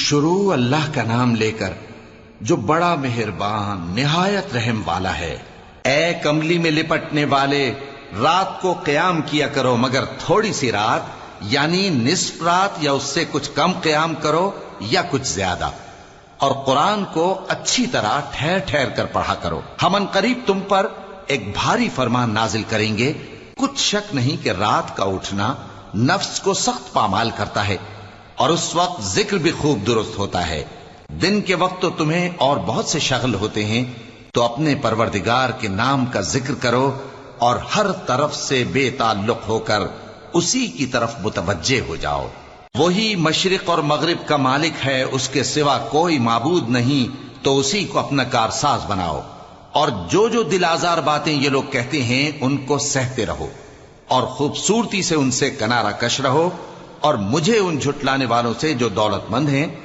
شروع اللہ کا نام لے کر جو بڑا مہربان نہایت رحم والا ہے۔ اے کملی میں لپٹنے والے، رات کو قیام کیا کرو مگر تھوڑی سی رات، یعنی نصف رات یا اس سے کچھ کم قیام کرو یا کچھ زیادہ، اور قرآن کو اچھی طرح ٹھہر ٹھہر کر پڑھا کرو۔ ہم ان قریب تم پر ایک بھاری فرمان نازل کریں گے۔ کچھ شک نہیں کہ رات کا اٹھنا نفس کو سخت پامال کرتا ہے، اور اس وقت ذکر بھی خوب درست ہوتا ہے۔ دن کے وقت تو تمہیں اور بہت سے شغل ہوتے ہیں، تو اپنے پروردگار کے نام کا ذکر کرو اور ہر طرف سے بے تعلق ہو کر اسی کی طرف متوجہ ہو جاؤ۔ وہی مشرق اور مغرب کا مالک ہے، اس کے سوا کوئی معبود نہیں، تو اسی کو اپنا کارساز بناؤ۔ اور جو جو دل آزار باتیں یہ لوگ کہتے ہیں ان کو سہتے رہو، اور خوبصورتی سے ان سے کنارہ کش رہو، اور مجھے ان جھٹلانے والوں سے جو دولت مند ہیں